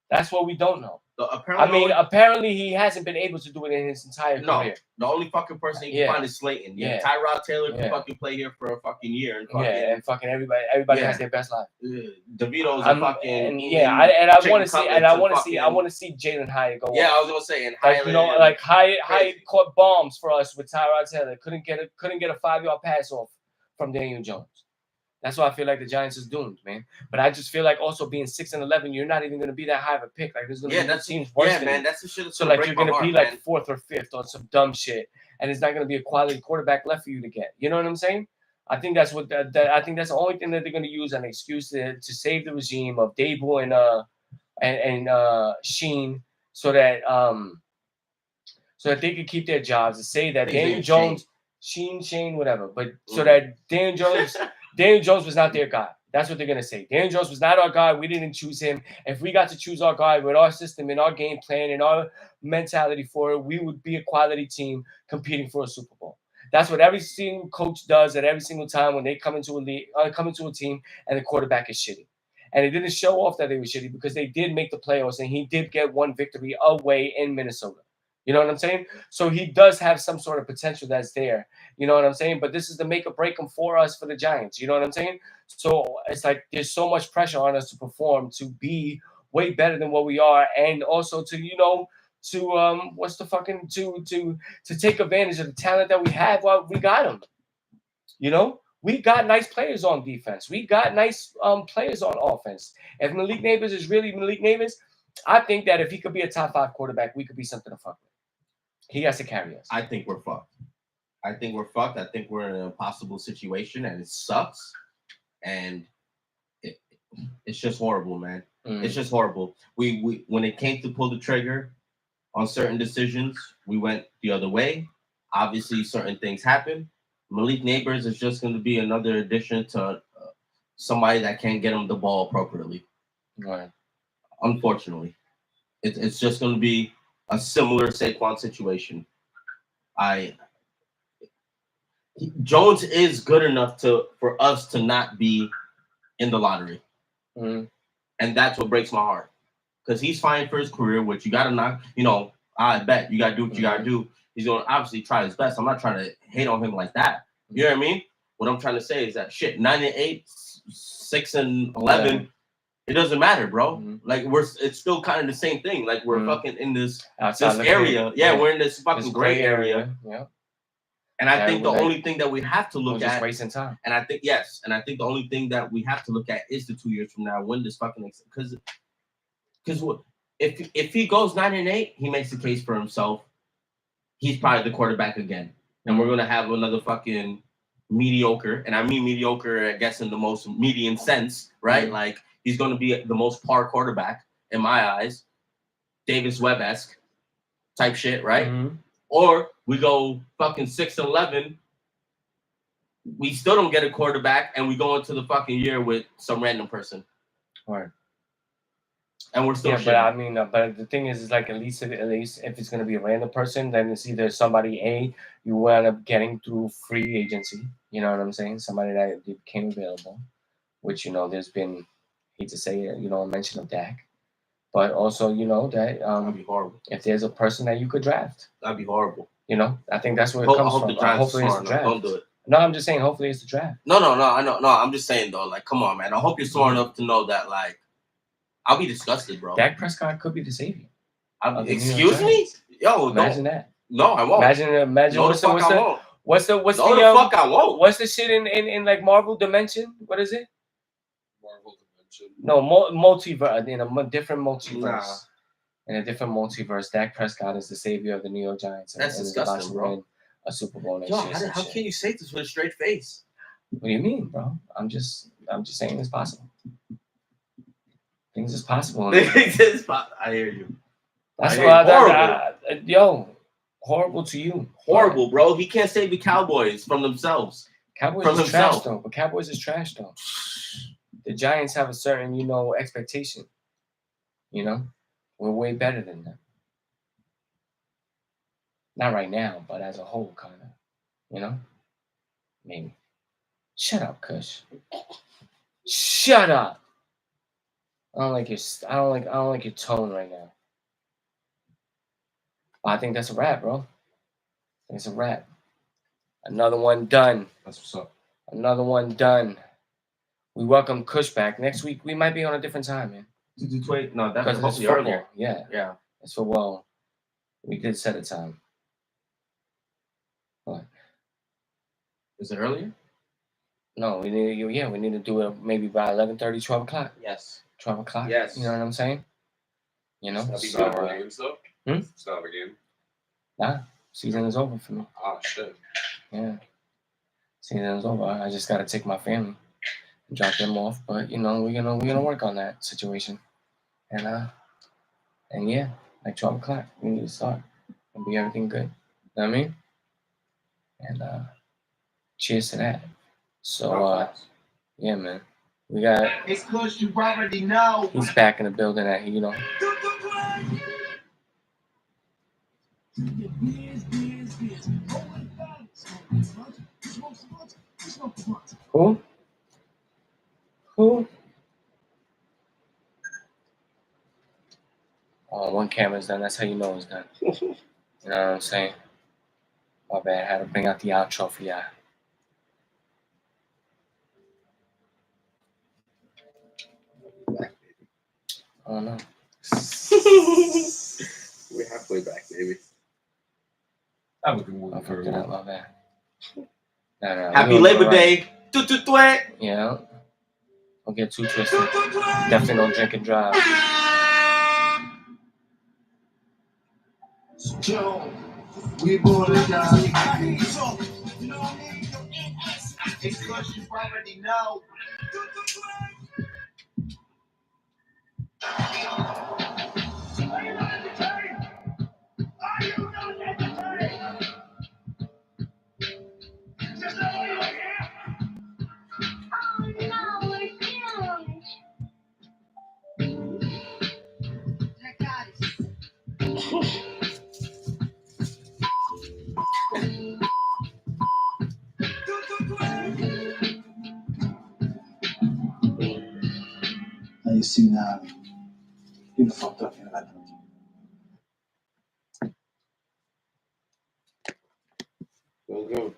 That's what we don't know. Apparently, Apparently he hasn't been able to do it in his entire career. the only fucking person you can Yeah. find is Slayton. Yeah, Yeah. Tyrod Taylor can Yeah. fucking play here for a fucking year. And fucking, Yeah, and fucking everybody Yeah. has their best life. DeVito's a I'm- fucking and eating yeah, I chicken want to see, cutlets and I and want to see, I fucking- want to see Jalen Hyatt go. Yeah, off. I was gonna say, and Like, Highland, like Hyatt crazy. caught bombs for us with Tyrod Taylor. Couldn't get a 5-yard pass off from Daniel Jones. That's why I feel like the Giants is doomed, man. But I just feel like also being 6 and 11, you're not even going to be that high of a pick. Like, there's going to be teams worse than man. you. That's the shit. That's So gonna like break you're my gonna heart, be like man. 4th or 5th on some dumb shit, and it's not gonna be a quality quarterback left for you to get. You know what I'm saying? I think that's what I think that's the only thing that they're gonna use an excuse to save the regime of Dable and Sheen, so that they could keep their jobs and say that His Daniel name's Jones, Shane, whatever, but so Mhm. that Daniel Jones was not their guy. That's what they're gonna say. Daniel Jones was not our guy. We didn't choose him. If we got to choose our guy with our system and our game plan and our mentality for it, we would be a quality team competing for a Super Bowl. That's what every single coach does at every single time when they come into a team and the quarterback is shitty. And it didn't show off that they were shitty because they did make the playoffs and he did get one victory away in Minnesota. You know what I'm saying? So he does have some sort of potential that's there. You know what I'm saying? But this is the make or break him for us for the Giants. You know what I'm saying? So it's like there's so much pressure on us to perform, to be way better than what we are, and also to to take advantage of the talent that we have while we got them. You know, we got nice players on defense. We got nice players on offense. If Malik Neighbors is really Malik Neighbors, I think that if he could be a top 5 quarterback, we could be something to fuck with. He has to carry us. I think we're fucked. I think we're in an impossible situation, and it sucks. And it's just horrible, man. Mm. It's just horrible. We when it came to pull the trigger on certain decisions, we went the other way. Obviously, certain things happened. Malik Neighbors is just going to be another addition to somebody that can't get him the ball appropriately. Right. Unfortunately, it's just going to be a similar Saquon situation. Jones is good enough for us to not be in the lottery, Mm-hmm. and that's what breaks my heart. Because he's fighting for his career, which you got to knock. I bet you got to do what you got to do. He's going to obviously try his best. I'm not trying to hate on him like that. You know what I mean? What I'm trying to say is that 9-8, 6-11, it doesn't matter, bro. Mm-hmm. Like it's still kind of the same thing. Like we're fucking in this Outside area. Yeah, we're in this fucking this gray area. Yeah. And I think the only thing that we have to look just at, wasting time. And I think the only thing that we have to look at is the 2 years from now when this fucking because if he goes 9-8, he makes the case for himself. He's probably the quarterback again, and we're gonna have another fucking mediocre, and I mean mediocre, I guess in the most median sense, right? Mm-hmm. Like he's gonna be the most par quarterback in my eyes, Davis Webb-esque type shit, right? Mm-hmm. Or we go fucking 6-11. We still don't get a quarterback, and we go into the fucking year with some random person. Right. And we're still but I mean, but the thing is like at least if it's gonna be a random person, then it's either somebody you wind up getting through free agency. You know what I'm saying? Somebody that became available, which there's been, hate to say it, a mention of Dak, but also that that'd be horrible. If there's a person that you could draft, that'd be horrible. I think that's where it comes from. Hopefully it's the draft. Don't do it. No, I'm just saying. Hopefully it's the draft. No, I know. No, I'm just saying though. Like, come on, man. I hope you're smart enough to know that. Like, I'll be disgusted, bro. Dak Prescott could be the savior. Excuse me, yo. Imagine that. No, I won't. Imagine. No, what's the fuck I won't. What's the fuck I won't. What's the shit in like Marvel Dimension? What is it? Marvel Dimension. No, multiverse. In a different multiverse. Nah. In a different multiverse, Dak Prescott is the savior of the New York Giants. That's disgusting, bro. Win a Super Bowl next Yo, year. how can you say this with a straight face? What do you mean, bro? I'm just saying it's possible. Things is possible. I hear you. That's why yo, horrible to you. Horrible, bro. He can't save the Cowboys from themselves. Cowboys is trash though. But Cowboys is trash though. The Giants have a certain, expectation. We're way better than them. Not right now, but as a whole, kind of. Maybe. Shut up, Kush. Shut up. I don't like your tone right now. I think that's a wrap, bro. It's a wrap. Another one done. That's what's up. Another one done. We welcome Kush back. Next week we might be on a different time, man. No, that's hopefully earlier. Yeah. It's for we did set a time. What? Is it earlier? No, we need to do it maybe by 11:30, 12 o'clock. Yes. 12 o'clock. Yes. You know what I'm saying? It's not a game, though. It's not a game. Nah, season is over for me. Oh shit. Yeah. Season is over. I just gotta take my family and drop them off. But we're gonna work on that situation. And yeah, like 12 o'clock, we need to start. It'll be everything good. You know what I mean? And cheers to that. So yeah, man. We got It's cause you already know. he's back in the building at Who? Oh, one camera's done. That's how you know it's done. You know what I'm saying? My bad. I had to bring out the outro for y'all. I don't know. We're halfway back, baby. That was a good one. I fucked it up. My bad. No. Happy Labor Day. Yeah. Don't get too twisted. Definitely don't drink and drive. Joe, we born to die. It's cause you already know. Are you not entertained? Are you not entertained? Just Medicina in the fucked up in that. Go.